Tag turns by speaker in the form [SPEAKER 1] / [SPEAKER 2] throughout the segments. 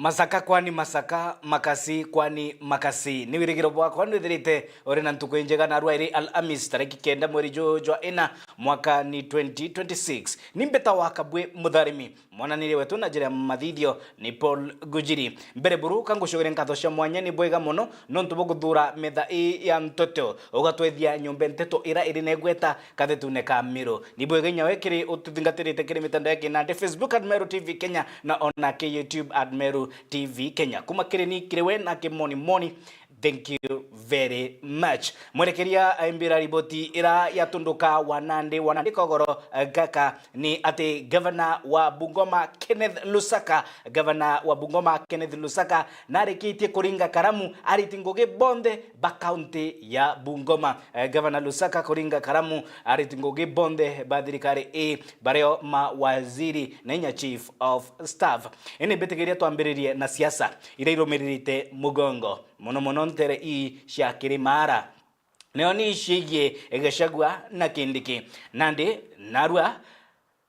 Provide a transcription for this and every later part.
[SPEAKER 1] Masaka kwani masaka, makasi kwani makasi. Ni wirigiro bwakwa nwithirite ori na ntuku njega na arua iri Alhamis tariki 9 mweri jwa ina mwaka ni 2026. Ni mbeta wa Kabwe Mutharimi mwananire wetu na njira mathithio ni Paul Gujiri. Mbere buru kangucugire nkatho cia mwanya ni bwega muno no ntubo guthura metha ya ntoto ugatwethia nyumba nteto ira iri negweta kathetune ka Miro. Ni bwega nya wekiri ututhingatirite kiri mitandao yake na Facebook @Meru TV Kenya na ona ke YouTube @Meru TV Kenya. Kuma kireni kirewe na kimoni moni. Thank you very much. Mwerekeria imbira riboti ira yatunduka wanande kogoro gaka ni ati governor wa Bungoma Kenneth Lusaka narikitie kuringa karamu aritingoge bonde ba county ya Bungoma. Governor Lusaka kuringa karamu aritingoge bonde ba thirikari bareo mawaziri na inya chief of staff. Ene betegeria twambiririe na siasa ira iromiririte mugongo muno ntere cia Kirimara neo ni cigie Gachagua na Kindiki nandi narua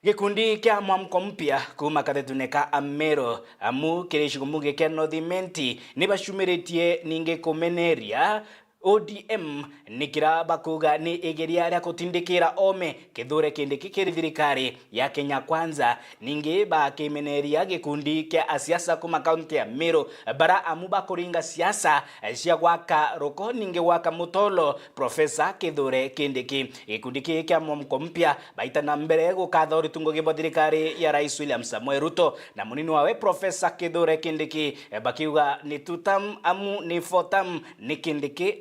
[SPEAKER 1] gikundi kia mwamko mpya kuma kathetune ka Amero amu kirishigumuge kia Northimenti nibashumiritie ninge komeneria ODM nikira bakuga ni igeria ria kutindikira ome kithure Kindiki kiri thirikari ya Kenya Kwanza ninge ba kimeneria gikundi kia asiasa kuma kaunti ya Meru bara amuba kuringa siasa cia gwaka roko ninge waka mutolo Professor Kithure Kindiki. Gikundi kia mwamko mpya baita na mbere gukatha uritungo gwa thirikari ya Rais William Samoei Ruto na munini wawe Professor Kithure Kindiki bakiuga ni tutam amu ni fotam ni Kindiki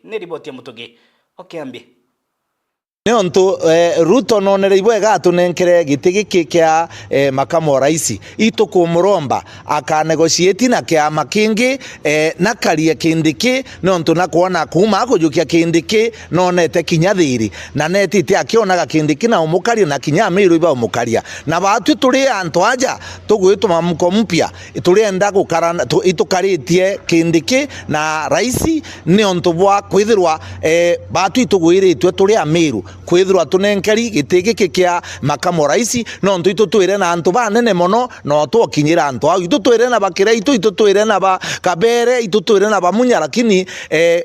[SPEAKER 1] ni riboti ya Mutugi okiambi
[SPEAKER 2] Neonto Ruto nonere ibwega atunenkere gitigi kia makamo raisi ito kumuromba aka negotiate na kia makingi na karia Kindiki neonto na kuona kuma kujukia Kindiki nonete kinyathiri na netite akionaga Kindiki na umukaria na kinyamiru iba umukaria na batu turi anto aja tugwituma mko mpya turienda gukarana itukaritie Kindiki na raisi neonto bwa kwithirwa batu itugwiritwe turi Amiru kwithirwa tunenkeri gitigi kia makamo raisi no ntu itutwire na antu banene mono no twokinyira antu au itutwire na bakira itutwire na ba Kabere itutwire na bamunya lakini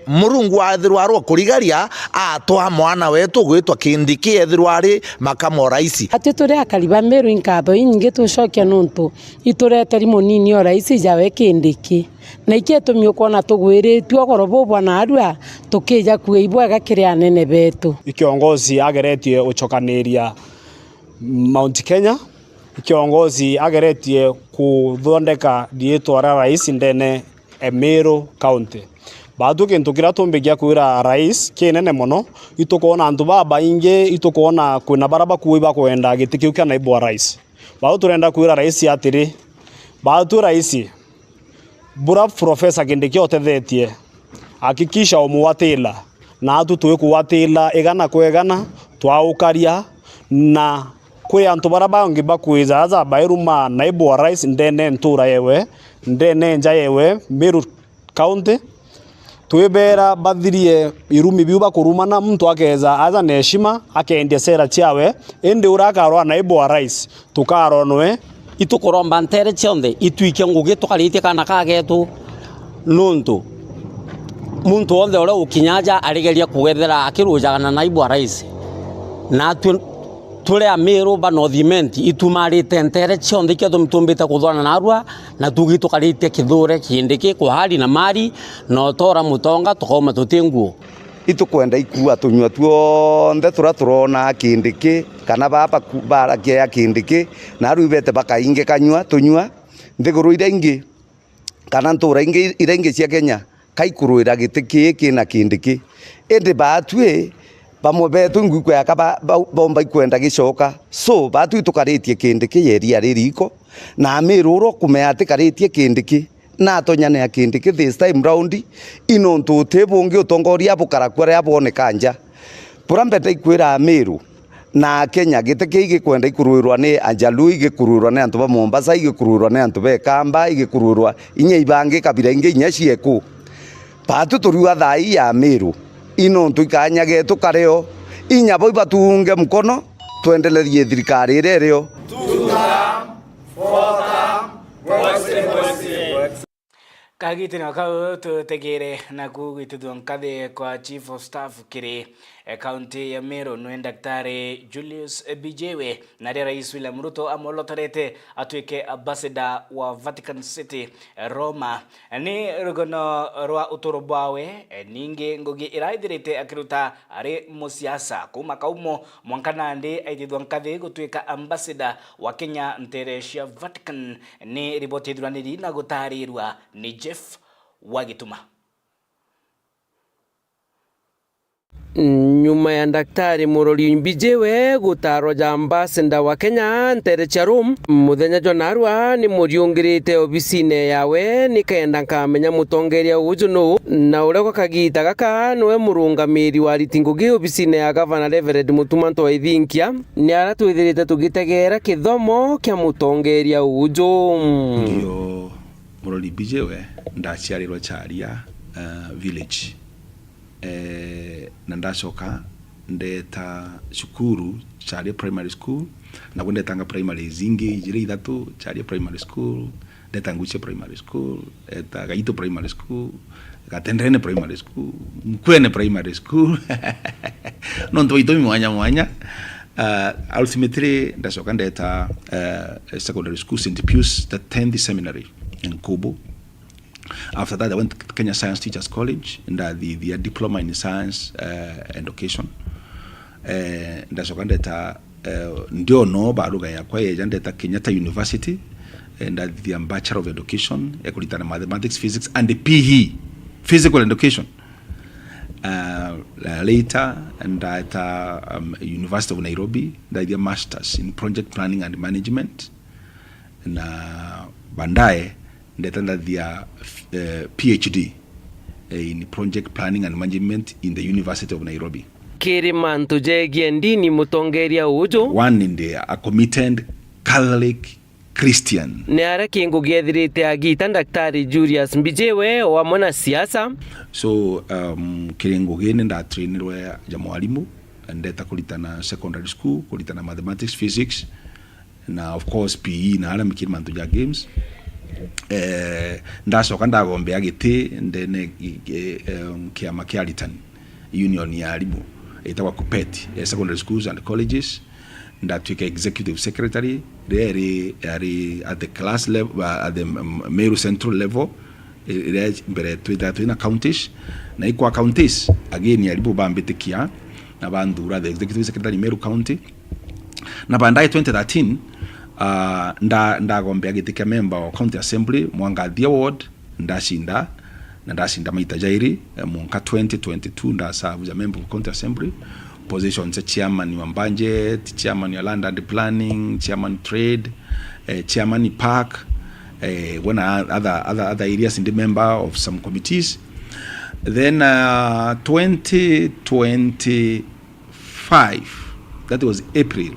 [SPEAKER 2] murungu athirwa ro kurigaria atwa mwana wetu gwitwa Kindiki ethirwa ari makamo raisi
[SPEAKER 3] ati turi akariba Meru inkatho inyingi tucokia nuntu itureteri munini o raisi jawe Kindiki na iketumio kona tugwiritwe gorobo bwana arua tukija kuibwaga kiri anene betu
[SPEAKER 4] kiongozi ageretie uchokaniria Mount Kenya kiongozi ageretie kuthondeka dietwa rais ndene Meru County badu kintu kira tumbigia kwira rais kinene muno itukona antu baba inge itukona kwina baraba kuiba kwenda gitikiu kia naibu wa rais badu turenda kwira rais atiri badu rais bura Professor Kindiki otethetie hakikisha umuwatila na atu tuwe kuwatila igana kwegana twaukaria na kwe antu baraba ngi bakwiza aza bairuma naibu wa rais ndene ntura yewe ndene nja yewe Meru County twebera bathirie irumi biuba kurumana mtu akeza aza neshima akendia sera ciawe ende urakarwa naibu wa rais tukaronwe
[SPEAKER 5] itukuromba ntere cionthe itwike ngugi tukaritie kana kagetu nuntu muntu wothe ore ukinyaja arigeria kugethera akirujaga na naibu wa rais na tule Amiru ba Northimenti itumarite ntere cionthe kia tumtumbite kuthwana na arua na tugi tukaritie Kithure Kindiki kwa hali na mari no tora mutonga tukoma tutinguo
[SPEAKER 6] itukwenda ikua tunywa tuonthe turona Kindiki kana baba barakia ya Kindiki na ruibete bakainge kanywa tunywa nthiguru ira ingi kana ntura ingi ira ingi cia Kenya kaikuruira gitiki na Kindiki ende batwe bamwe betu ngukwe akaba bomba ikwenda gicoka so batu itukaritie Kindiki yeria ririko na Amiru ro kumeate karitie Kindiki na tonyane ya Kindiki this time round ino ntuti bungi utongoria bukarakwa ya bone kanja purambete ikwira Amiru na Kenya gitiki igikwenda ikuruirwa ni Ajalu igikuruirwa ni antu ba Mombasa igikuruirwa ni antu be Kamba igikuruirwa inya ibangi kabira ingi inya cieku patu turiwa thai ya Amiru ino ntuikanyage tukareo inya bo batunge mkono tuendelerie thirikari irereo
[SPEAKER 7] tutam fotam
[SPEAKER 1] Kagitino kau tutegere na kugwitithwa nkathi kwa Chief of Staff kiri kaunti ya Meru nwe Daktari Julius Bijewe na Rais William Ruto amolotorete atuike ambassador wa Vatican City Roma ni rugono rwa utoro bwawe ningi ngugi iraithirite akiruta ari musiasa kuma kaumo mwankanandi aithithwa nkathi gutuika ambassador wa Kenya nterecia Vatican ni riboti thuraniri na gutarirwa ni Jeff Wagituma.
[SPEAKER 7] Nyuma ya Daktari Murori Bijewe gutaro ja ambassador wa Kenya nterecia Rome muthenya jonarwa ni muriungirite obisine yawe ni kenda nkamenya mutongeria uju no na ureko kagita gaka nowe murungamiri wa ritingugi obisine ya Governor Reverend Mutuma Ntwaithinkia ni aratwithirite tugitegera kithomo kia mutongeria uju.
[SPEAKER 8] Ndio Murori Bijewe ndaciarirwa Charia village na ndacoka ndeta cukuru Charia primary school na ndetanga primary zingi ijire ithatu Charia primary school ndeta Nguche primary school eta Gaito primary school Gatendrene primary school Mkwene primary school no ntoito mwanya ultimately ndacoka ndeta secondary school St. Pius the 10th seminary in Kobo. After that, I went to Kenya Science Teachers College and the diploma in science education. Ndacoka ndeta ndio no baruga yakwa yeja ndeta Kenyatta University and the Bachelor of Education ekulitana mathematics, physics and the PE, physical education. Later and at University of Nairobi, the masters in project planning and management. Na bandaye ndetanda their PhD in project planning and management in the University of Nairobi.
[SPEAKER 7] Kiri mantu jegie ndini mutongeria uju.
[SPEAKER 8] One in a committed Catholic Christian.
[SPEAKER 7] Ne ara kingu giethirite agita Daktari Julius Bijewe wa mwana siasa.
[SPEAKER 8] So kirengo gene nda trainirwe ja mwalimu ndeta kulitana secondary school kulitana mathematics, physics na of course PE na ala mikiri mantu ja games. Ndacoka ndagombea giti ndene kiama kia Aritan union ya arimu etagwa Kupeti secondary schools and colleges ndatuika executive secretary there at the class level at the Meru Central level mbere twina counties na ikwa counties again ya aribu bambetikia na bandura the executive secretary Meru County na bandai 2013 ndagombea giti kia member wa county assembly Mwangathi Award ndashinda maita jairi mwaka 2022 ndasabuja member of county assembly positions chairman wa budget, chairman wa land and planning, chairman trade, chairman park, one other areas in the member of some committees. Then 2025, that was April,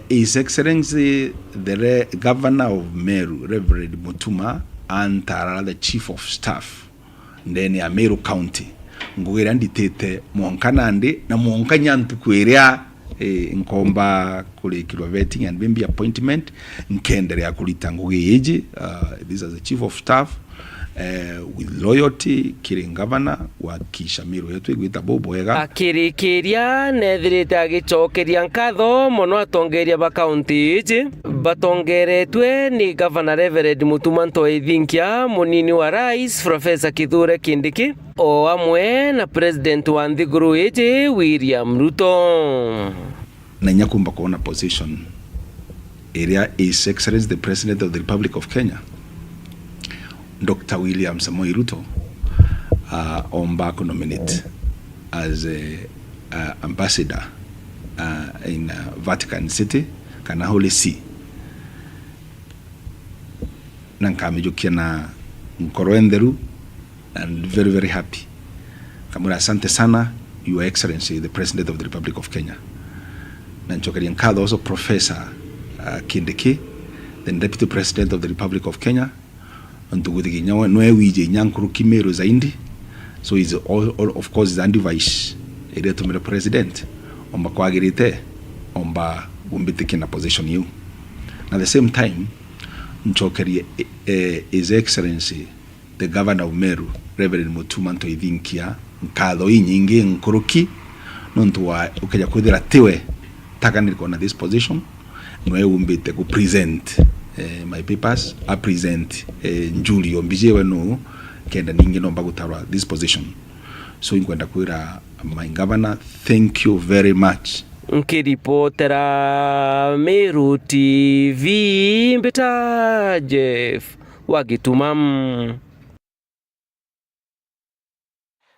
[SPEAKER 8] His Excellency the Governor of Meru, Reverend Mutuma, and the Chief of Staff ndene ya Meru County ngugera nditete mwankanande na mwankanyantu kwerea nkomba kulikirwa vetting and maybe appointment nkenderea kulita ngugeyeje this as the Chief of Staff with loyalty kiri governor wa Kishamiro yetu igwita Bobwega
[SPEAKER 7] akirikiria nethirite agicokeria nkatho mono atongeria ba county iji batongeretwe ni Governor Reverend Mutuma Ntwaithinkia munini wa Rais Professor Kithure Kindiki o amwe na President wa Nthiguru iji William Ruto
[SPEAKER 8] na nyakumba kuona position area His Excellency the President of the Republic of Kenya Dr. William Samoei Ruto omba ko nominate as a ambassador in Vatican City kana Holy See nankamejokia na nkoroenderu and very very happy kamura asante sana Your Excellency the President of the Republic of Kenya nanchokeria nkadho also Professor Kindiki the Deputy President of the Republic of Kenya ntugudigi nyawe nwewije nyankuru Kimeru zaindi so is all of course is and vice ere to president omba kwagirite omba gumbitike na position you at the same time nchokerie His Excellency the Governor of Meru Reverend Mutuma Ntoithinkia nkatho inyingi nkuruki nontu wa ukaja kwithira tiwe takaniriko na this position no umbite ku present my papers I present Njuli Ombijewe no kenda ningi nomba gutarwa this position so inkwenda kwira my governor thank you very much.
[SPEAKER 7] Nkiripotera Meru TV mbita Jeff Wagitumam.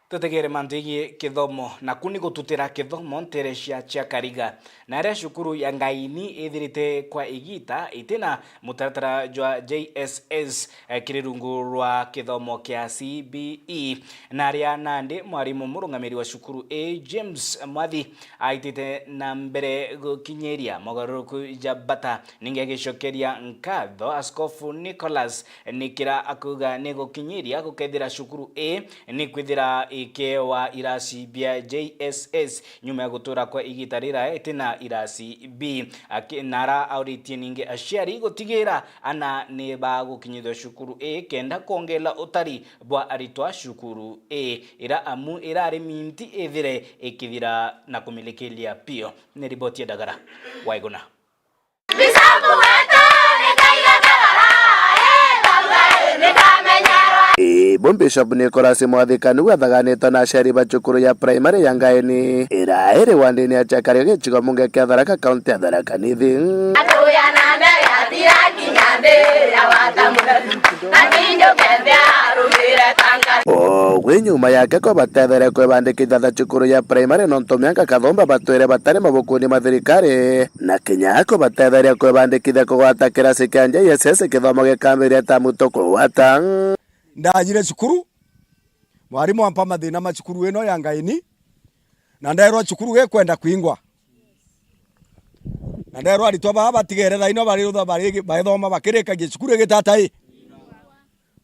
[SPEAKER 1] Tutegere mandigi kithomo na kuni gututira kithomo nterecia cia Kariga na ria cukuru ya Ngaini ithirite kwa igita itina mutaratara jwa JSS kirirungu rwa kithomo kia CBE na ria Nandi mwarimu murungamiri wa cukuru A James Mwathi aitite na mbere gukinyeria mogaruruku jabata ninge gicokeria nkatho Askofu Nicholas Nikira akuga ni gukinyeria gukethira cukuru A ni kwithira ike wa irasi bia JSS nyuma ya gutura kwa igita rira etina irasi B akinara auritie ninge aciari gutigira ana ne ba gukinyithwa cukuru A kenda kongela utari bwa aritwa cukuru A ira amu irari minti ethire ikithira na kumilikilia pio ni riboti ya Dagara Waiguna.
[SPEAKER 9] Bishop Nicholas Mwathikanu wathaganĩtwo na aciari ba cukuru ya primary ya Ngaini ĩrĩa ĩrĩ wandĩ-inĩ ya Chakario gĩcigo mũnge kĩa Tharaka kaunti ya Tharaka Nithi. Gwĩ nyuma yake ko batethere kwĩbandĩkithia cukuru ya primary nontu mĩaka kathomba batwĩre batarĩ mabuku-inĩ ma thirikari na kinya ko batetheria kwĩbandĩkithia kũgwata kĩraci kĩa JSS gĩthomo gĩkambĩrĩria tamu tũkũgwata.
[SPEAKER 10] Ndajire cukuru mwarimu ampa mathina ma cukuru ino ya Ngaini na nderwa cukuru gekwenda kwingwa na nderwa aritwa baba tigerera ino bari rutha bari baithoma bakirikagia cukuru gitatai.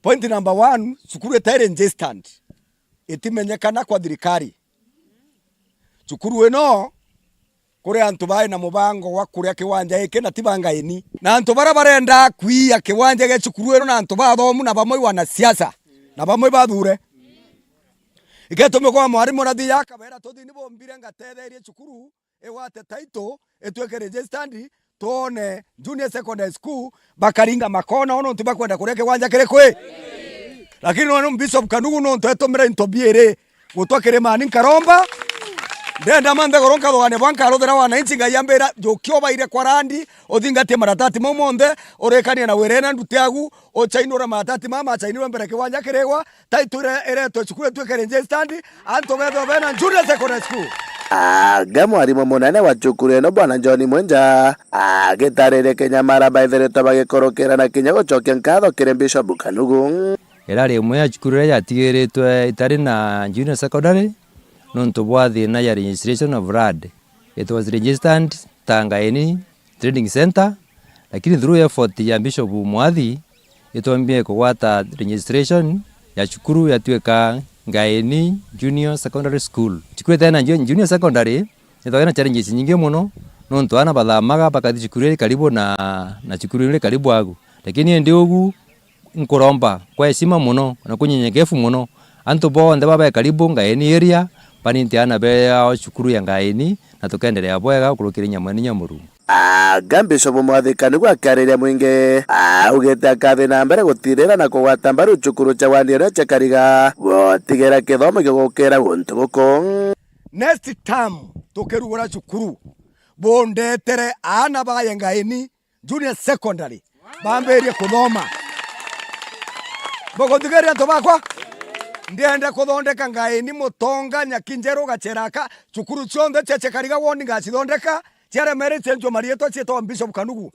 [SPEAKER 10] Point number 1 cukuru etire registered itimenyekana kwa thirikari. Cukuru ino kuri antu bai na mubango wa kuria kiwanja iki na tiba Ngaini na antu bara barenda kuia kiwanja ge cukuru ino na antu bathomu na bamwe wana siasa na bamwe bathure iketume kwa mwarimu na thia kabera tuthini bombire ngatetherie cukuru ewate title etweke registered tuone junior secondary school bakaringa makona ono ntiba kwenda kuria kiwanja kire kwe lakini no Bishop Kanugu no ntetomera intobiere gutwakire mani Karomba ndenda mande goronka thogane bwanka ruthira wananchi ngayambira jokio baire kwa randi othingatie maratati momonde orekania na werena ndutiagu ochainura maratati mama chainura mbere kiwanja kiregwa taiture ereto cukuru twekere registered anto betho bena junior secondary school.
[SPEAKER 9] Mwarimu munene wa cukuru ino bwana John Mwenja agitarire Kenyamara baithiritwo bagikorokera na kinya gucokia nkatho kiri Bishop Kanugu.
[SPEAKER 11] Irari imwe ya cukuru iria yatigiritwe itari na junior secondary nontu bwa thina ya registration of RAD. It was registered Ngaini Trading Center lakini through effort ya Bishop Mwathi itwambie kugwata registration ya cukuru yatuika Ngaini Junior Secondary School. Cukuru tena junior secondary itwagena challenges nyingi muno nontu ana bathamaga bakathi cukuru iri karibu na cukuru iri karibu agu lakini ndi ugu nkuromba kwa heshima muno na kunyenyekevu muno antu bonthe baba karibu Ngaini area paninti ana be ya cukuru ya Ngaini na tukendelea bwega kurukira nyamani nyamuru.
[SPEAKER 9] Bishop Mwathikanu gwakariria mwingi ugite akathi na mbere gutirira na kugwata mbaru cukuru cha wandire cha Kariga gotigera kithomo gigukira guntu guko.
[SPEAKER 10] Next term tukerugura cukuru bondetere ana ba Ngaini junior secondary bamberie kuthoma bogotigeria to bakwa ndienda kuthondeka Ngaini Mutonga Nyakinjeru Gacheraka cukuru cionthe cheche Kariga woni ngacithondeka ciare mere cenjo marieto cieto Bishop Kanugu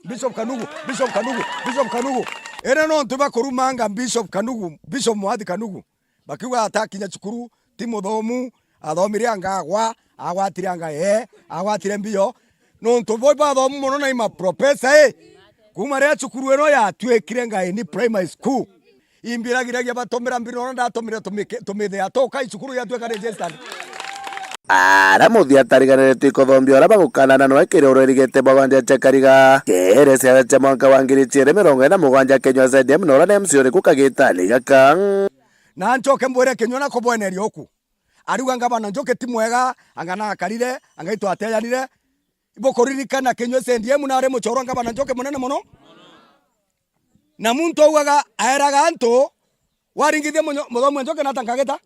[SPEAKER 10] ere no ntuba kurumanga Bishop Kanugu Bishop Mwathi Kanugu bakiwa atakinya cukuru timuthomu athomirie ngagwa agwatire anga agwatire mbio no ntubo bathomu muno na ima professor kuma ria cukuru eno ya twekire Ngaini primary school imbiragiragia batomera mbiro ndatomire tumithia toka icukuru ya tweka registered
[SPEAKER 9] ara muthia tariganire ikothombia ora bagukanana no ekire urerigete bagwanja chakariga kere cia cha mwaka wa 2027 Kenya ZDM no ora MC uri kukagitani gaka
[SPEAKER 10] na njoke mbwire Kenya na kubweneria oku aruga ngabana njoke ti mwega angana akarire angaitwa ateyanire ibokoririkana Kenya ZDM na ari muchoro ngabana njoke munene muno na muntu augaga aeraga antu waringithie muthomu njoke natangageta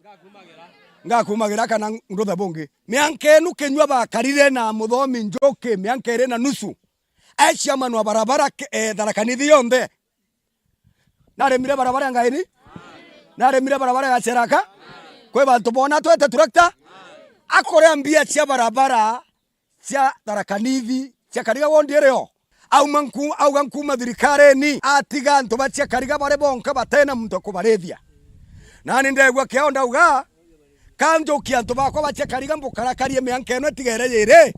[SPEAKER 10] ngakumagira kana ndutha bungi miankenu Kenyua bakarire na muthomi njoke miankere na nusu acia manwa barabara tharakanithi yonthe naremire barabara ngaini naremire barabara ya Cheraka kwe bantu bona twete tractor akore mbia cia barabara cia tharakanithi cia Kariga wondireo au gankuma thirikari ni atiga antu bacia Kariga bare bonka batena muntu kubarethia nani ndegwa kionda uga kanjo kiantu bakwa bacia Kariga mbukarakarie miankeno etigere yire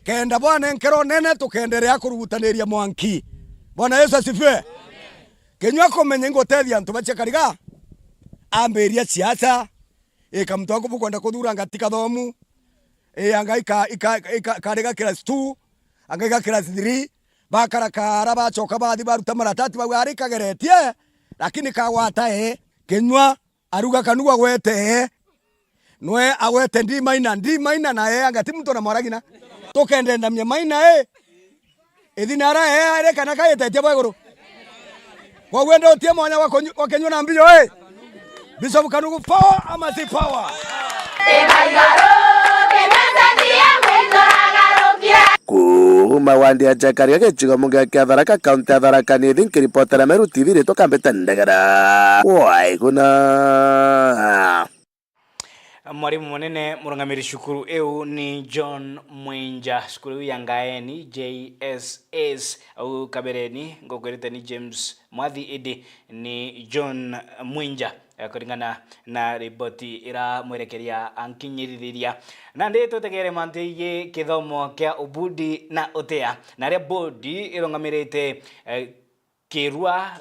[SPEAKER 10] kenda bwana enkero nene tukenderea kurugutaniria mwanki bwana Yesu asifiwe. Kenyua komenya ngotethia antu bacia Kariga amberia siasa ikamtoa kubukwenda kuthura ngatika thomu angaika Kariga class 2 angaika class 3 bakarakara bacoka bathi baruta maratati bagari kageretie lakini kawata Kenyua aruga kanugwa gwete noe awete ndi maina na angati mtu na moragina tokendenda mye maina ethina ara kana kayete bweguru kwa wendo tie mwanya wa Kenyua na mbio Bishop Kanugu power ama si power
[SPEAKER 9] kuma wandi ya Kariga gechigo munga kia Tharaka kaunti ya Tharaka ni thinkiri potera Meru TV rito kambeta ndagara wai kuna
[SPEAKER 1] mwarimu munene murungamiri cukuru eu ni John Mwinja cukuru ya Ngaeni JSS au kabereni ngogorete ni James Mwathi Idi ni John Mwinja kuringana na riboti ira mwerekeria ankinyiriria na ndi tutegere mantiye kithomo kia ubudi na utea na ria bodi irongamirite kirua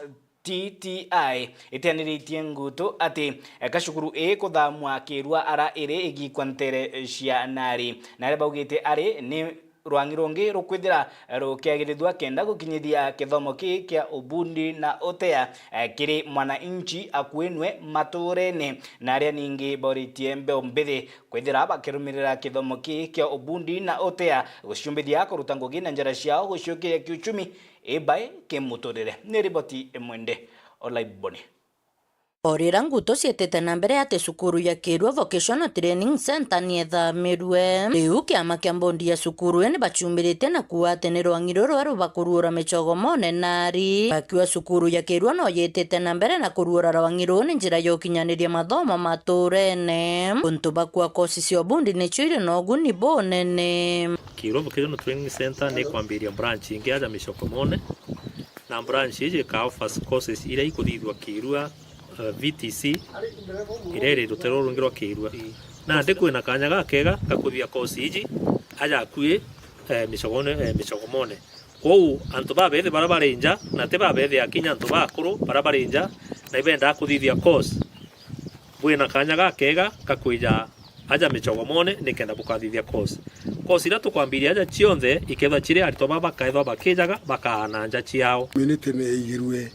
[SPEAKER 1] TTI itianiritie ngutu ati kacukuru kuthamwa kirua ara iri igikwantere cia nari na ria baugite ari ni rwangi rungi rukwithira rukiagirithwa kenda gukinyithia kithomo kia ubundi na utea kiri mwana inchi akwinwe maturene na aria ningi boritie mbeo mbithi kwithira bakirumirira kithomo kia ubundi na utea gucumbithia kuruta ngugi na njara ciao gucukia kiuchumi ibae kimuturire ni riboti emwende Olaiboni.
[SPEAKER 12] Orira nguto cietete na mbere ati cukuru ya Kirua Vocational Training Center ni ethamirwe riu kiama kia bondi ya cukuru ni bachumirite na kuwa ati ni rwangi ruru rubakuruura michogo mone nari bakiwa cukuru ya Kirua no yetete na mbere na kuruura rwangi ruru ni njira ya ukinyaniria mathomo maturene untu bakwa kosi cia bondi ni chire no guni bonene.
[SPEAKER 13] Kirua Vocational Training Center ni kwambiria branch ingi aja michogo mone na branch iji ka offers courses ira ikuthithwa Kirua VTC irere rutero rungirwa Kirua na ndikwe na kanya gakega gakuthia course iji aja akue micogomone kou antu babethe barabarenja na te babethe akinya antu bakuru barabarenja na ibenda kuthithia course bwe na kanya gakega gakwija aja micogomone nikenda bukathithia course ira tukwambiria aja cionthe iketha chire arito babakaethwa bakijaga bakahana nja ciao
[SPEAKER 14] minute ne igirwe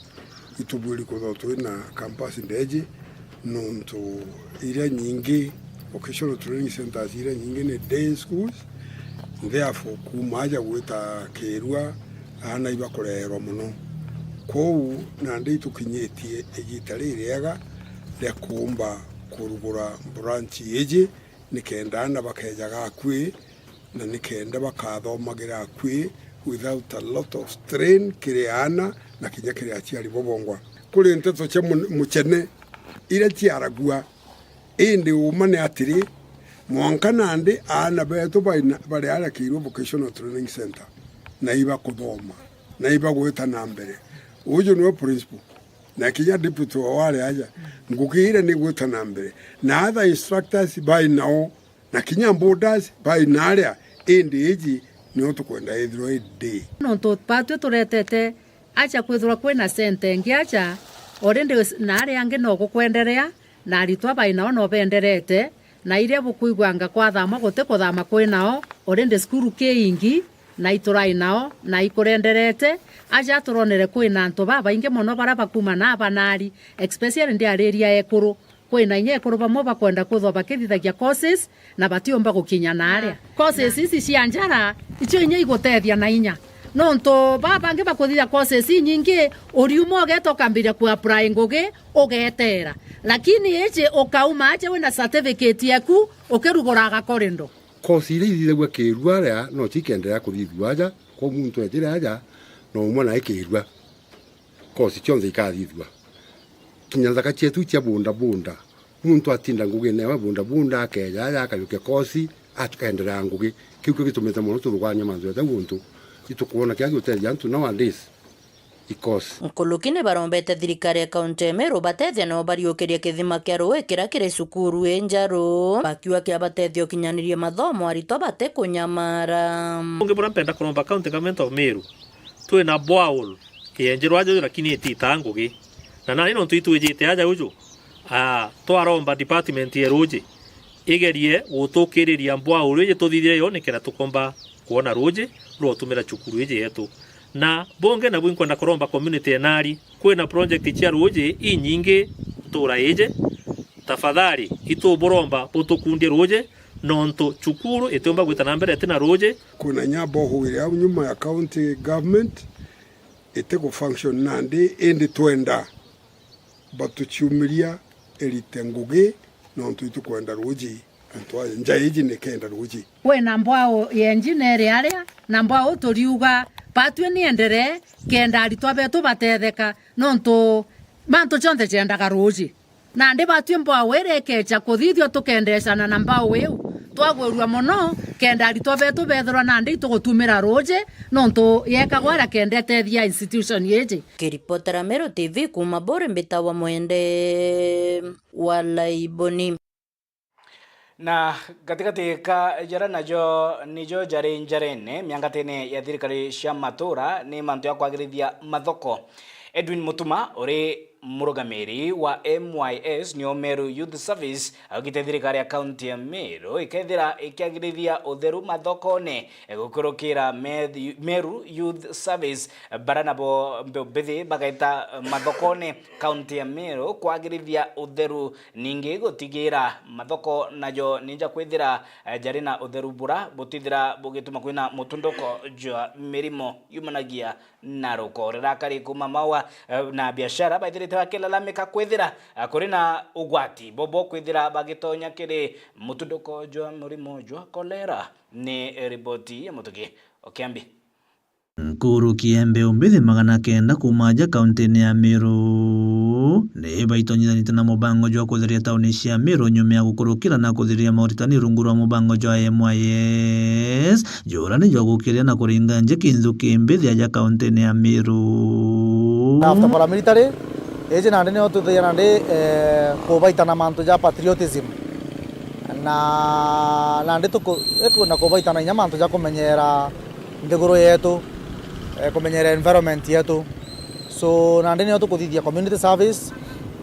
[SPEAKER 14] itubuli ko twina campus ndeji nonto ira nyingi vocational training centers ira nyingi ne day schools therefore kumaja gwita Kirua ana ibakorerwa muno kou na ndi tukinyetie egitari riega ya kumba kurugura branch eje nikenda na bakejaga akwi na nikenda bakathomagira akwi without a lot of strain kiriana na kinya kiri aciari bobongwa kuri nteto cha muchene ira ciaragua indi umane atiri mwanka nandi ana beto bari ala Kirua Vocational Training Center na iba kuthoma na iba gwita na mbere ujo no principal na kinya deputy wa wale aja ngukire ni gwita na mbere na other instructors by now na kinya boarders by naria indi iji ni tukwenda ithiro indi
[SPEAKER 15] no to patwe turetete acha kwithura kwina sente ngiacha orende na ari ange no gukwenderea na aritwa baina no benderete na iria bukuigwanga kwathama guti kuthama kwinao already skuru kiingi na iturai nao na ikurenderete aja turonere kwina antu babaingi muno bara bakuma na abanari especially ndi areria ekuru kwina inye ekuru bamwe bakwenda kuthoma kithithagia courses na batiomba gukinya na aria courses ici cia njara icio inye igutethia na inya no nto babangi bakuthithia courses nyingi uriumo getoka mbira ku apply ngugi ugetera lakini eje ukauma aje wina certificate yaku ukiruguraga korindo
[SPEAKER 14] kosi ile ithithagua kirua ria no chikenderea kuthithua aja kwa muntu ejira aja no mwana ikirua kosi chonze ikathithua kinyanzaka chetu chia bunda muntu atinda ngugi newa bunda akeja aja akayuke kosi atikaenderea ngugi kiu gitumete muno turuganya manzo ya guntu itukuona kiagi uteria antu nowadays ikosi
[SPEAKER 12] nkulukine barombete thirikari ya kaunti ya Meru batethia no bariukiria kithima kia rui kira kiri cukuru enjaru bakiwa kia batethio kinyanirie mathomo arito bate kunyamara
[SPEAKER 13] unge bora penda kuromba county government of Meru tuwe na bowl kienjeru aja lakini etitangugi na nani no tuitujite aja uju twaromba department ya ruji igerie gutukiriria bowl ije tuthithire yo nikira tukomba kuona ruji ro tumira cukuru ije yetu na bonge na bwinko na kuromba community enari kwena project cia ruji inyingi tura ije tafadhali ito boromba utukundie ruji nonto cukuru itomba gwita na mbere tena ruji
[SPEAKER 14] kuna nyabo huire au nyuma ya county government iteko function nande ende twenda batuchumiria elitenguge nonto itukwenda ruji antwa njaiji nekenda ruji
[SPEAKER 15] kwena mbwao ya engineer aria na mbwao turiuga patwe ni endere kenda aritwa betu batetheka nonto manto chonte chendaga ruji na ndi batwe mbwao werekecha kuthithio tukendecana na mbao weu twagwerua muno kenda aritwa betu bethorwa na ndi tugutumira ruji nonto yekagwara kenda tethia institution yeje
[SPEAKER 12] kiripotera Meru TV kuma bore mbitawa mwende walaiboni
[SPEAKER 1] na katikati ka jara najo nijo jare njarene miangatene ya thirikari cia matura ni mantu ya kwagirithia mathoko Edwin Mutuma uri murugamiri wa MYS ni Meru Youth Service agite thirikari ya county ya Meru ikethira ikiagirithia utheru mathoko-ne gukurukira Meru Youth Service baranabo mbethi bagaita mathoko-ne county ya Meru kwagirithia utheru ningi gutigira mathoko najo ninja kwithira jarina utheru bura butithira bugituma kwina mutundoko jwa mirimo yumanagia na rukorera kari kuma mawa na biashara baithirite bakilalamika kwithira kuri na ugwati bobo kwithira bagitonya kiri mutundoko jwa murimo jwa kolera ni riboti ya mutugi okiambi
[SPEAKER 16] Nkuru Kiembe umbithi 900 kumaja kaunti ya Meru ni baitonyithanite na mubango jwa kutheria tauni cia Meru nyume ya gukurukira na kuthiria mauritani rungu rwa mubango jwa MYS jurani jwa gukiria na kuringa nje kinzu kimbithi aja kaunti ya Meru
[SPEAKER 17] after paramilitary eje nande ne otuthia nande kubaitana mantu ja patriotism na nande na kubaitana inya mantu ja kumenyera ndiguru yetu kumenyera environment yetu so nande ne tukuthithia community service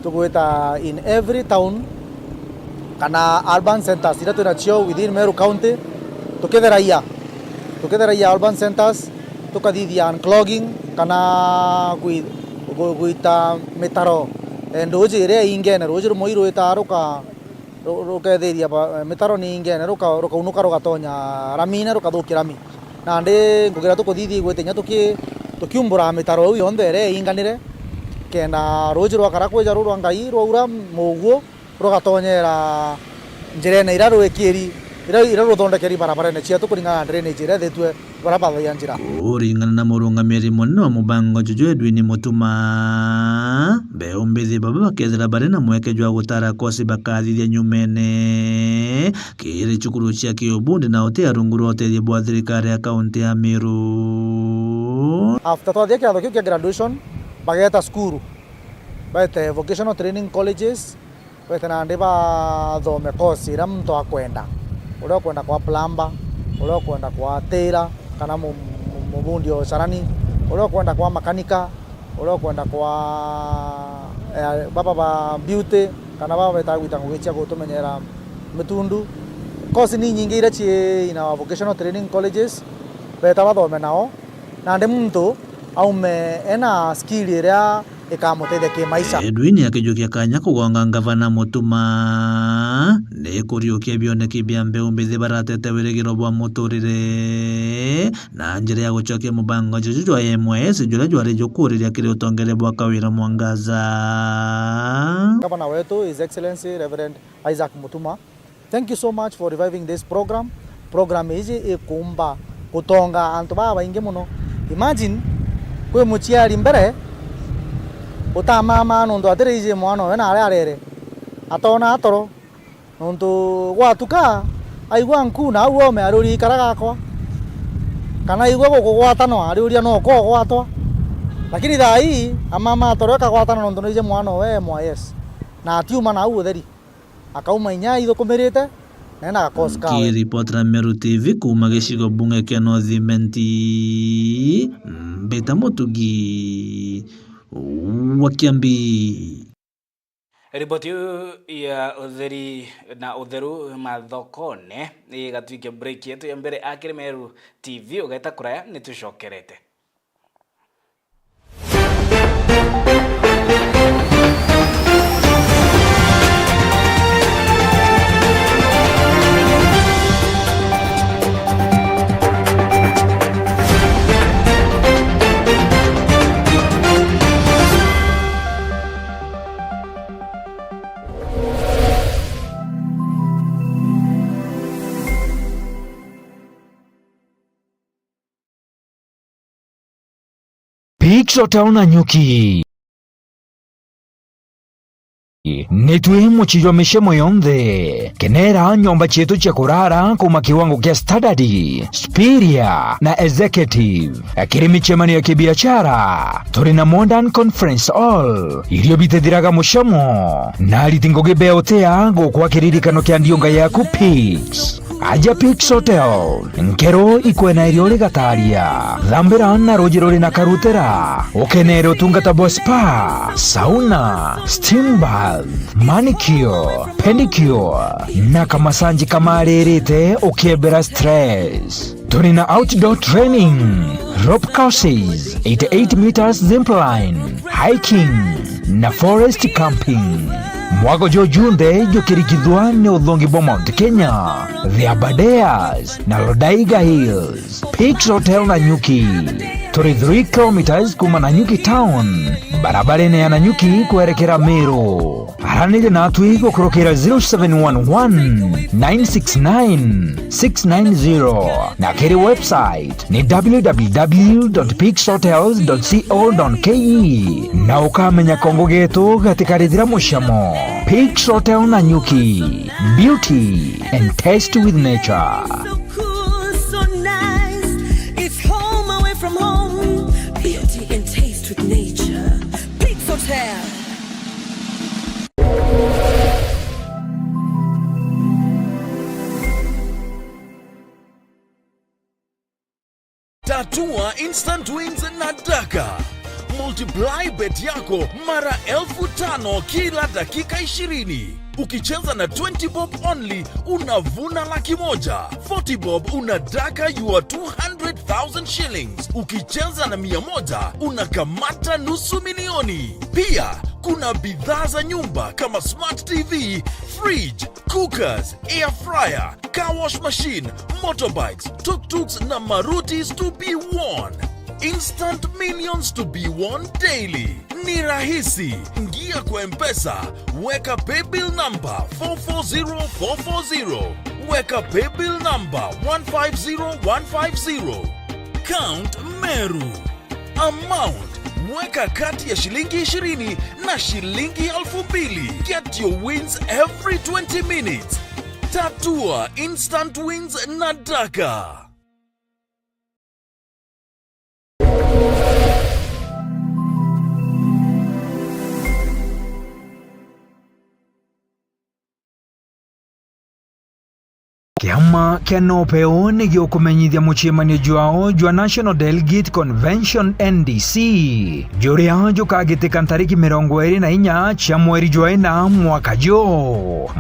[SPEAKER 17] tukwita in every town kana urban centers ira twina cio within Meru County tukitheraia urban centers tukathithia unclogging kana gwita mitaro nduji iria ingene ruji rumwe irwita ruketheria mitaro ni ingene rukaunuka rugatonya ramine rukathukia rami na ndi ngugira tukuthithi gwitinya tukiumbura mitaro yu yonthe iria inganire kenda ruji rwakara kwija rwa ngai rwaura muguo rugatonyera njirene ira rwikiri ira ruthondekeri barabara-ini ciatu kuringana drainage iria thitwe barabara ya njira
[SPEAKER 16] kuringana na murungamiri munene wa mubango juju Edwin Mutuma beumbithi baba bakethira bari na mweke jwa gutara kosi bakathithia nyumene kiri cukuru cia Kiobundi na utia rungu rwa uteithio bwa thirikari ya kaunti ya Meru
[SPEAKER 17] after twathia kiatho kiu kia graduation bageta skuru baite vocational training colleges baite nandi bathome kosi ira muntu akwenda uria kwenda kwa plumber uria kwenda kwa tailor kana mubundi o sarani uria kwenda kwa makanika uria kwenda kwa baba ba beauty kana baba betagwita ngugicia gutumenyera Metundu. Kosi ni nyingi ira chi in our vocational training colleges. Beta bathome nao. Na ndi muntu aume ena skill ira ikamuteithia kimaisha.
[SPEAKER 16] Edwin akijukia kanya kugonga ngavana Mutuma ni kuriukia bioneki bia mbeu mbithi baratete wirigiro bwa muturire na njira ya gucokia mubango juju jwa MWS jura jwari jukuriria kiri utongere bwa Kawira Mwangaza.
[SPEAKER 17] Gavana wetu His Excellency Reverend Isaac Mutuma, thank you so much for reviving this program. Program hizi ikumba kutonga antu baba ingi muno. Imagine kwe muchiari mbere utamama nundu atirije mwana we na arere atona atoro nundu gwatuka aigwa nku na uo me aruri karaga kwa kana igwa gukugwatano aruria no ko gwatwa lakini thai amama atoro kagwatana nundu nije mwana we MWS na atiuma na utheri akauma inya ithukumirite nena gakoska
[SPEAKER 16] Kiripotera Meru TV kuma gicigo bunge kia North Imenti Mbeta Mutugi wa Kiambi.
[SPEAKER 1] Ripoti ya utheri na utheru mathokone igatuike break yetu ya mbere akiri Meru TV ugaita kuraya nitucokerete.
[SPEAKER 18] Pixo tauna nyuki nitwi muchijwa mishemo yonthe kenera nyomba chetu cha kurara kuma kiwango kia standard Spiria na executive akiri michemani ya kibiashara turi na modern conference hall iliobitethiraga mushamo na litingoge beotea gukwa kiririkano kia ndionga yaku Pix aja Pix Hotel nkero ikwena irio rigataria thambira na rujiro rina karutera ukenero tungata bo spa sauna steam bath manicure pedicure na kamasanji kamarerete ukiebera stress. Turina outdoor training, rope courses, 88 meters zipline, hiking na forest camping. Mwago jo junde jo kirikidhwa ne udhongi bo Mount Kenya, The Aberdares na Lodaiga Hills. Pix Hotel na Nyuki, 33 kilometers kuma Nanyuki town, barabara ya Nanyuki kuerekera Meru. Aranile na atui kukurokera 0711-969-690 na kiri website ni www.pixhotels.co.ke na ukamenya kongo getu gatikarithira mushamo. Pix Hotel na Nyuki, beauty and taste with nature.
[SPEAKER 19] Tatua instant wins na Daka. Multiply bet yako mara 5,000 kila dakika 20. Ukicheza na 20 bob only unavuna $100,000. 40 bob unadaka your 200,000 shillings. Ukicheza na 100 unakamata $500,000. Pia kuna bidhaa za nyumba kama smart TV, fridge, cookers, air fryer, car wash machine, motorbikes, tuk-tuks na Marutis to be won. Instant millions to be won daily. Ni rahisi. Ingia kwa M-Pesa, weka paybill number 440440. Weka paybill number 150150. Count Meru. Amount, weka kati ya shilingi 20 na shilingi 2,000. Get your wins every 20 minutes. Tatua instant wins na Daka.
[SPEAKER 18] Kiama kia NOPEO nĩ gĩũkũmenyithia mũcemanio jwao jwa National Delegate Convention NDC jũrĩa jũkagĩtĩka tarĩki 24 cia mweri jwa ĩna mwaka jo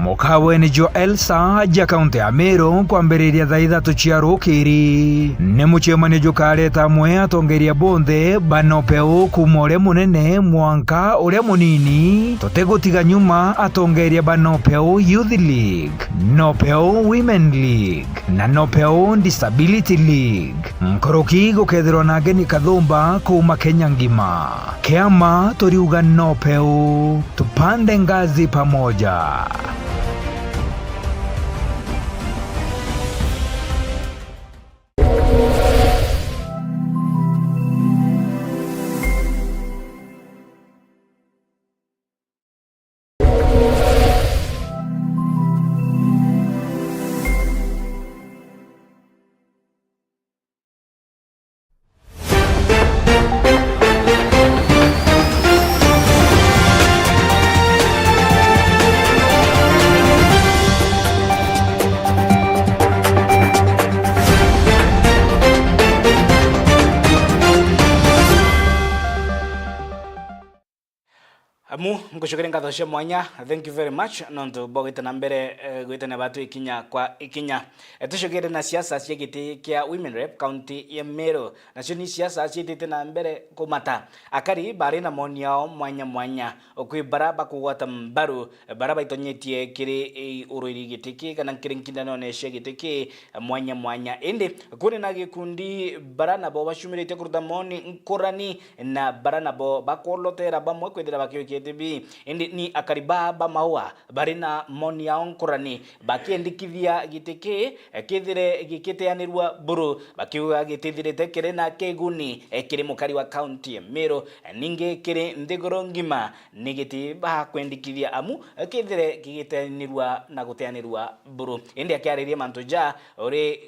[SPEAKER 18] mũkawe-inĩ jwa Elsa ja kaunti ya Meru kwambĩrĩria thaa 3 cia rũkĩri. Nĩ mũcemanio jũkareta amwe atongoria bonthe ba NOPEO kuma ũrĩa mũnene mwanka ũrĩa mũnini tũtegũtiga nyuma atongoria ba NOPEO Youth League, NOPEO Women League na NOPEO Disability League. Nkoroki gũkethirwo na Ngeni Kathumba kuma Kenya ngima. Kiama turiuga NOPEO tupande ngazi pamoja.
[SPEAKER 1] Amu ngushukiri ngatho mwanya, thank you very much nonto bogita na mbere gwitana batu ikinya kwa ikinya tushukire na siasa cia giti kia Women Rep county ya Meru nacio ni siasa ciitite na mbere kumata akari bari na moni yao mwanya okwi baraba kugwata mbaru baraba itonyetie kiri ururi gitiki kana kiri nkindano ne cia gitiki mwanya indi kuri na gikundi barana bo bashumirite kuruta moni nkurani na barana bo bakolotera bamwe kwithira bakyo bi indi ni akariba ba maua barina moni ya onkurani bakiendikithia gitiki kithire gikiteanirwa buru bakiuga gitithirite kire na keguni kire mukari wa county ya Meru ninge kire ndigoro ngima nigiti ba kwendikithia amu kithire gigiteanirwa na guteanirwa buru indi akiariria mantuja ore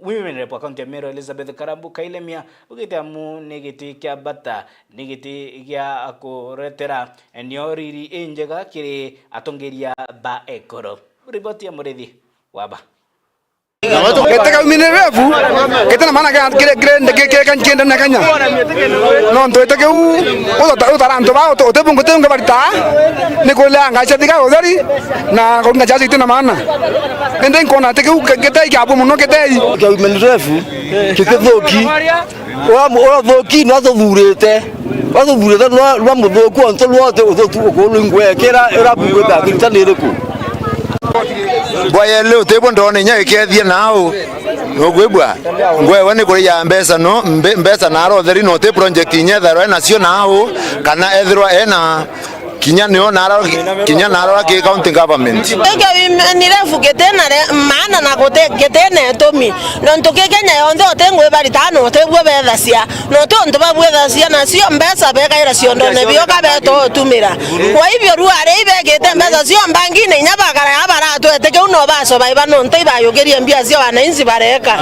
[SPEAKER 1] Women Rep county ya Meru Elizabeth Karambu Kailemia bugite amu negiti kia bata negiti kia kuretera nioriri enjega kiri atongeria ba ekoro riboti ya murethi waba
[SPEAKER 20] Keteka Women Rep ketena mana kire kanchenda na kanya no ndo eteke u taranto ba o te bungo te ngabarita ne kola ngacha diga odari na ko ngacha tena mana ende nkona teke ketai kapo muno ketai
[SPEAKER 21] Women Rep kithoki ora thoki no thurite no muthoku onto lwote uthotu ko lungwe kera era bugweta kitanire ku
[SPEAKER 22] Boye leo tebo ndone nya ikethie nao no gwebwa ngwewe ni kuri ya mbesa no mbesa na ro theri no te project nya tharo na cio nao kana ethirwa ena kinya naro ke county government
[SPEAKER 23] ni refu ketena maana na kote ketena tomi no ntoke Kenya yonde otengwe bari tano otebwe bethacia no to ndo babwethacia na cio mbesa beka ira cio ndone bio kabeto tumira kwa hivyo ruare ibegete mbesa cio mbangine nyabagara abara to eteke uno baso baiba no ntei bayogerie mbia cio wananchi bareka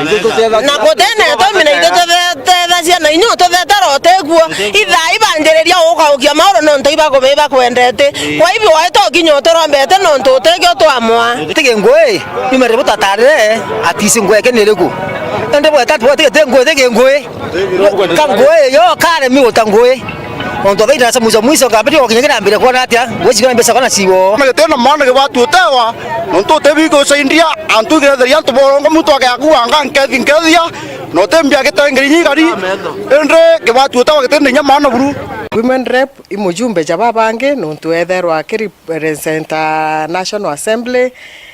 [SPEAKER 23] na kotena tomi na itethacia na inyo to thetaro oteguo itha ibandereria ukaukia mauro no ntei bagobeba kwendete kwa hivyo waito kinyo torombete no ntotege twamwa
[SPEAKER 21] tege ngoe imere butatare atisi ngoe keneleku ende bwetatu tege ngoe tege ngoe kangoe yo kare mi utangoe onto veira sa mwiso kabiri okinyekera mbere kwa natia wezi kwa mbesa kana siwo
[SPEAKER 20] tena maana ke watu tewa onto tebiko sa India antu gere yanto borongo muto akakuanga nkethia no tembia ketengeri gari endre ke watu tewa ketende nyamana buru
[SPEAKER 24] Women Rep imujumbe jababange nontu etherwa ki represent National Assembly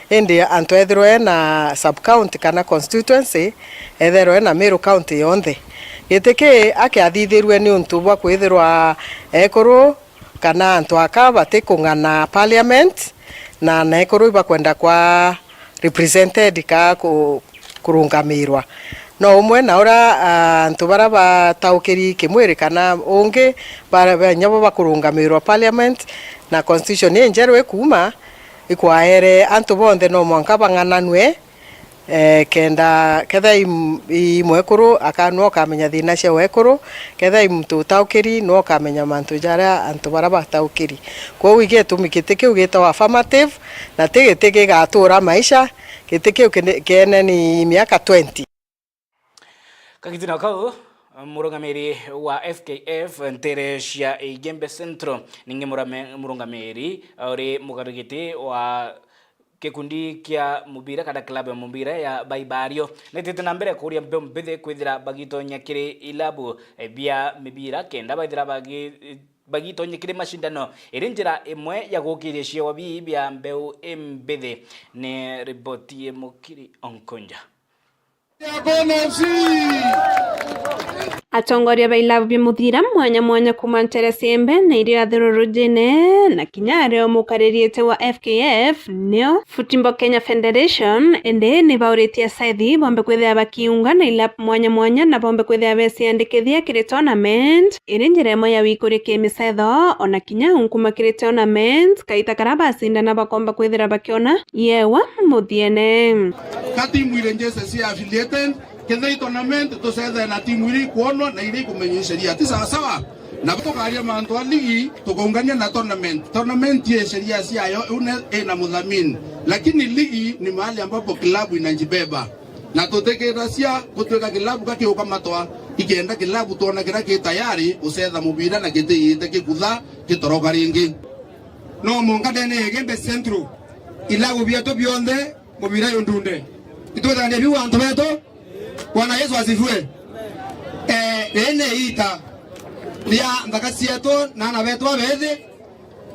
[SPEAKER 24] indi antu etherwe na sub county kana constituency etherwe na Meru county yonthe giteke akiathithirwe ni untu bwa kwithirwa ekuru kana antu aka batikungana parliament na ekuru ibakwenda kwa represented ka kurungamirwa no umwe na ora antu bara bataukiri kimwiri kana ungi bara nyabo bakurungamirwa parliament na constitution yenjerwe kuma ikwaere antu bonthe no mwanka bangananwe kenda ketha imwekuru akanwo kamenya thina cia wekuru ketha imtu taukiri no kamenya mantu jara antu bara bataukiri kwa wige tumikite kiu gita affirmative na tigitege gatura maisha giti kiu kene ni miaka 20
[SPEAKER 1] kakitina kau murungamiri wa FKF Nterecia Igembe Central ninge murungamiri uri mugarugiti wa kikundi kia mubira kada club ya mubira ya Baibario netete na mbere kuria mbethe kwithira bagito nyakire ilabu bia mibira kenda baithira bagito nyakire mashindano irinjira imwe ya gukirisha wabi bia mbeu embethe ne ripoti mukiri onkonja
[SPEAKER 2] atongoria ba ilabu bya muthira mwanya kuma Nterecia Embe na iria thirurujine na kinyare omukaririete wa FKF nio Football Kenya Federation ende ni bauritia saithi bombe kwithia bakiunga na ilabu mwanya na bombe kwithia besiandikithia kiri tournament irinjire mo ya wikurike misetho ona kinya unkuma kiri tournament kaita karaba sinda na bakomba kwithira bakiona yewa muthiene
[SPEAKER 3] kati mwirenjese si affiliated kethei tournament tusethe na timu iri kuonwa na iri kumenyesheria ti sawa na tukaria mantu a ligi tukungania na tournament ye sheria ciayo ina mudhamini lakini ligi ni mahali ambapo klabu inajibeba na tutekera cia gutweka klabu gakiuka matwa ikenda klabu tuona kira ki tayari usetha mubira na gitiyite kikutha kitoroka ringi no mongane Igembe Central ilabu bieto bionde mubira yondunde itwethania biwa antu beto Bwana Yesu asifiwe. Ene ita lia ndakasieto na na beto abethe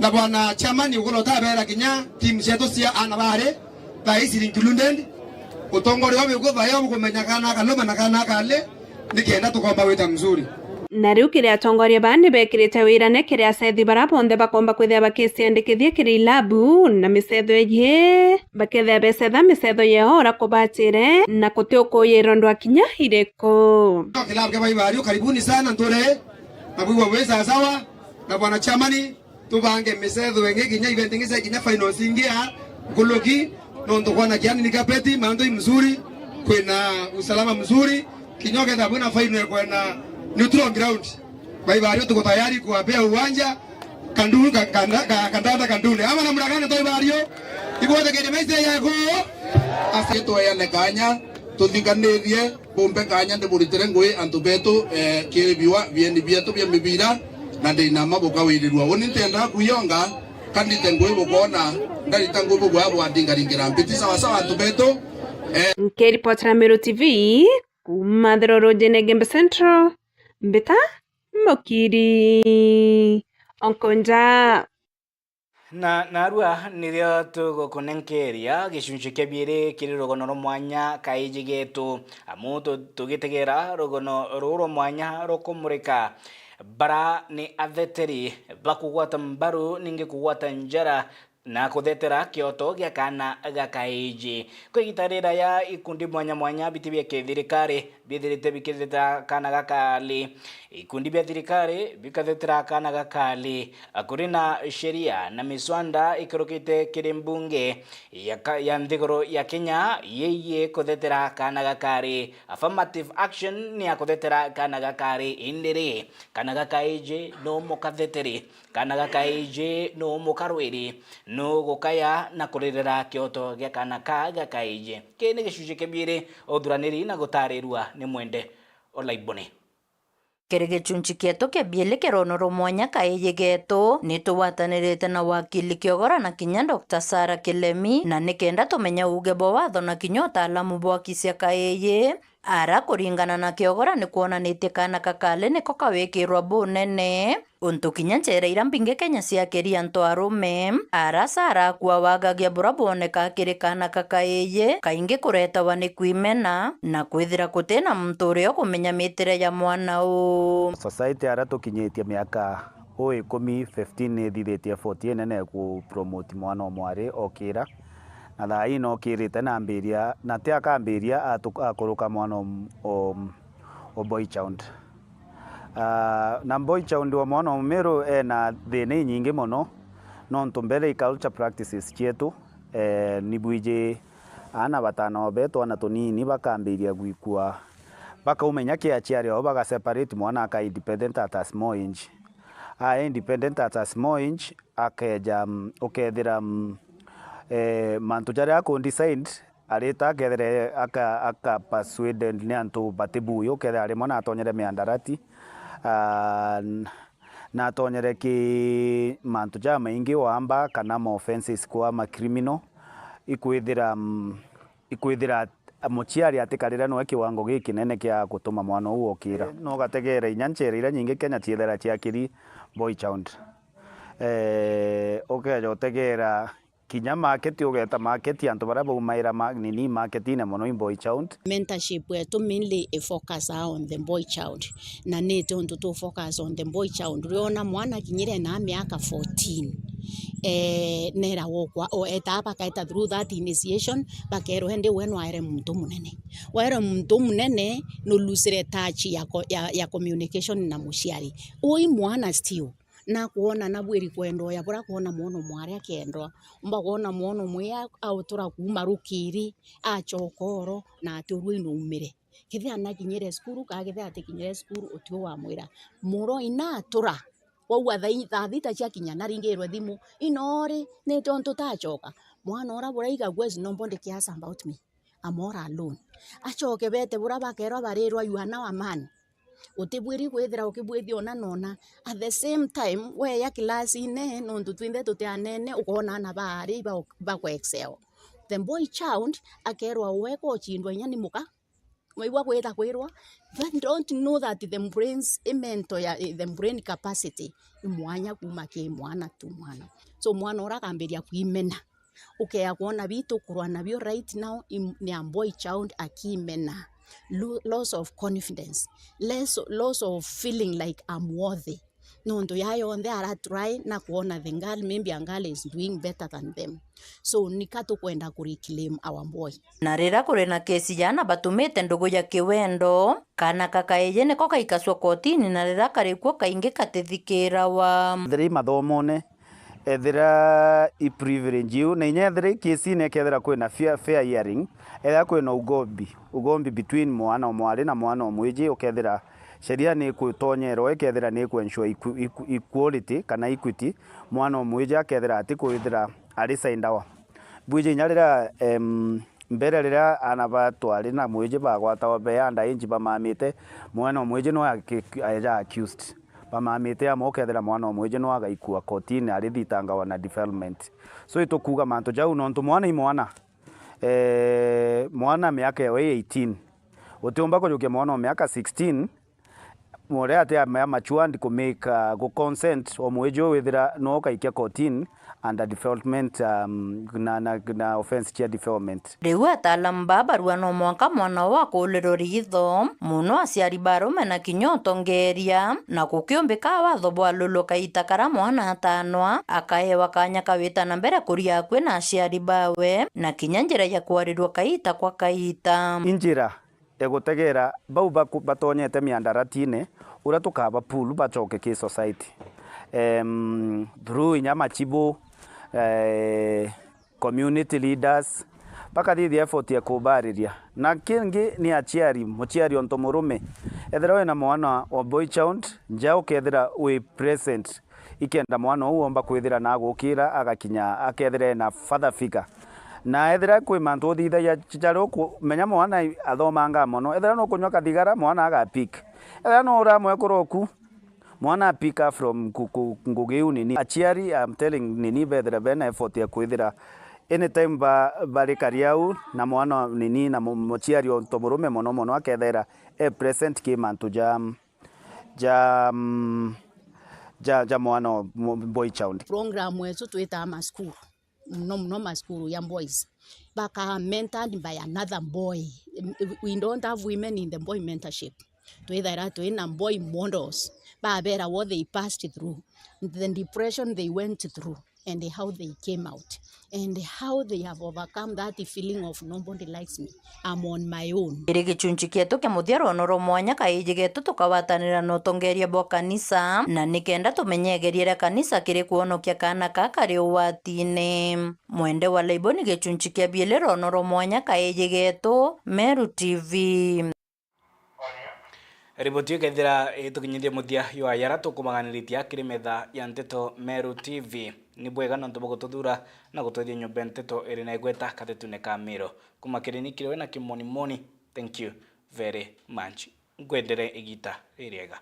[SPEAKER 3] na bwana chamani ugono tabera kinya timu cieto cia anabare taisiri Kilundend utongori wa biko bayo kumenyakana kaloma na kana kale nikenda tukomba wita mzuri
[SPEAKER 2] na riu kiri atongoria bandi bekirite wira ne kiri asethi barabonde bakomba kwithia bakisiandikithia kiri ilabu na misetho ye bakethia besetha misetho yehora kubatire na kutiukuira ndwa kinya iriko
[SPEAKER 3] kilabu kama Baibario karibuni sana ntore na bwiwa weza sawa na bwana chamani tubange misetho wenge kinya event ngise kinya finals ingia kuloki nondo kwana kiani nikapeti mando mzuri kwena usalama mzuri kinyoke da bwana final kwena neutral ground Baibario tuko tayari kuwapea uwanja kanduni kandanda kanduni ama namna gani Baibario ibote kile message yako aseto ya kanya tuthikanithie bombe kanya ndiburitere ngui antubeto kiribiwa biendi bieto bia mibira na ndina maboka wirirwa woni ntenda kuyonga kandite ngui bukona ndarita ngui bugwa bwadingaringira mpiti sawa antubeto
[SPEAKER 2] Nkeri Potra Meru TV kumadhororojene Igembe Central Mbeta mukiri onkonja
[SPEAKER 1] na narua nirio tugukunenkeria gicunci kia biiri kiri rugono ro mwanya kaiji gitu amu tugitegera rugono ruro mwanya rukumurika bara ni atheteri bakugwata mbaru ninge kugwata njara na kuthetera kioto gia kana gakaiji kwigitarira ya ikundi mwanya bitibia kithirikari bithirite bikitheta kana gakali ikundi bia thirikari bikathetera kana gakali akuri na sheria na miswanda ikorokite kiri mbunge ya nthiguru ya Kenya yeye kuthetera kana gakari affirmative action ni akuthetera kana gakari indiri kana gakaiji no mukatheteri kana gakaiji no mukarwiri no gukaya na kuririra kioto gia kana gakaiji kene gicunci kibiri othuraniri na gutarirwa ni mwende olaibone
[SPEAKER 12] kiri gicunci kieto kia biele kironoro mwanya kaiji geto nituwatanirite na wakili Kiogora na kinya Dr. Sarah Kilemi na nikenda tumenya uge bwa watho na kinya utaalamu bwa kisia kaiji ara kuringana na Kiogora ni kuonanitie kana kakale niko kawikirwa bunene untu kinya njera ira mbinge Kenya ciakiria antu arume ara Sarah kwa wagagia bura boneka kiri kana kakaeye kaingi kuretawa ni kwimena na kwithira kutena muntu uria kumenya mitire ya mwana u
[SPEAKER 4] society ara tukinyitie miaka 10-15 thithitie 14 nene ku promote mwana mwari okira na thai no kirite na mbiria na ti akambiria akuruka mwana o boy child na boy child wa mwana Meru na thini nyingi muno no ntumbere culture practices chetu ni bwije ana batano beto na tunini bakambiria gwikua baka umenya kia chiari o baka separate mwana aka independent at a small inch independent at a small inch akeja ukethira mantu jaria ko decide arita kethere aka persuaded ni antu batibuyo kethere arimo na atonyere miandarati na atonyere ki mantu ja maingi wamba kana ma offenses kwa ma criminal ikwithira muciari atikarira no kiwango giki nene kia gutuma mwana uo okira no gategere inyanchere ira nyingi Kenya ciethera ciakiri boy child okeja otegera kinya market ugeta market antu bara baumaira nini market ine mono in boy child.
[SPEAKER 5] Mentorship wetu mainly focus on the boy child na neto ntu to focus on the boy child riona mwana kinyire na miaka 14 nera wokwa o etapa kaita through that initiation bakero hende wenu aire muntu munene no lusire touch ya communication na muciari oi mwana still na kuona na bwiri kwendo ya bora kuona mwono mwari akendwa mba kuona mwono mwe autura kuma rukiri achokoro na aturwe numire kithia na kinyere skuru ka kithia atikinyere skuru utio wa mwira muro ina atura wauga thita cia kinya na ringirwe thimu inori ni tonto tachoka mwana ora bora iga gwezi nobody cares about me I'm all alone achoke bete bora bakero barirwa yuhana wa man utibwiri kwithira ukibwithio na nona at the same time we ya class ine no tutwinde tutianene ukona na bari ba ku excel the boy child akerwa weko chindwa nyani muka mwaigwa kwita kwirwa they don't know that the brain's mental ya the brain capacity imwanya kuma ke mwana tu mwana so mwana ora kamberia kuimena ukeya kuona bitu kurwa nabyo right now ni a boy child akimena loss of confidence, loss of feeling like I'm worthy. No, ndo yayo on there are try na kuona the girl maybe a girl is doing better than them. So nikatu kwenda kuriclaim our boy.
[SPEAKER 12] Na rira kuri na kesi jana batumite ndugu ya kiwendo kana kaka ejene koka ikaswa kotini na rira karikuo kaingi katethikira wa
[SPEAKER 4] thiri mathomone ethira I privilege you na inyethira kesi ne kethira kwina fair hearing ethira kwina ugombi between mwana omwari na mwana omwiji ukethira sheria ni kutonyerwo ikethira ni ku ensure equality kana equity mwana omwiji akethira ati kwithira ari saindawa bwiji nyarira mbere rira anabatwari na mwiji bagwatawa beanda inji bamamite mwana omwiji no aja accused bamamite amokethira mwana omwiji no agaikua kotini ari thitangawa na development so itukuga mantu jau no ntu mwana imwana mwana miaka ya 18 utiumba kujukia mwana miaka 16 more ate ama mature and make go consent omwejo withira no kaikia kotini under development na offense chia development
[SPEAKER 12] riu ataalamu babarua no mwanka mwana wa kulero ritho muno aciari barume na kinyoto ngeria na gukiombika watho bwa lulu kaita kara mwana atanwa akahewa kanya kawita na mbere kuria kwe na aciari bawe na kinya njira ya kwarirwa kaita kwa kaita
[SPEAKER 4] injira egutegera bau batonyete miandaratine ura tukaba pool bachoke ki society through inya machibo community leaders paka the effort ya kubariria na kingi ni achiari muchiari onto murume ethera we na mwana wa boy child njao kethira we present ikenda mwana uomba kwithira na gukira agakinya akethira na father figure na ethira kwi mantu thitha ya chicharo kumenya mwana athomanga mono ethira no kunywa kathigara mwana agapik ethira no uramwe kuroku mwana pick from ngugiu nini achiari I'm telling nini bethira bena effort ya kwithira anytime bari kariau na mwana nini na mochiari onto murume mono akethira present ki mantu ja mwana boy child
[SPEAKER 5] program wetu tuita ma school no ma school ya boys baka mentored by another boy. We don't have women in the boy mentorship tuithira tuina boy models babera what they passed through, the depression they went through, and how they came out, and how they have overcome that feeling of nobody likes me, I'm on my own.
[SPEAKER 12] Iri gichunchi kietu kia muthiaro noro mwanya kaiji getu tukawatanira no tongeria bo kanisa na nikenda tumenyegeria kanisa kiri kuonokia kana kakari uwatine mwende wa leibo ni gichunchi kia bielero noro mwanya kaiji getu Meru TV.
[SPEAKER 1] Riboti kethira tukinyithia muthia yo ayara tukumaganiritia kiri metha ya nteto Meru TV. ni bwega nonto bogotuthura na gutwithia nyumba nteto iri na igweta katetune ka Meru kuma kiriniki we na kimoni moni. Thank you very much. Ngwendere igita iriega.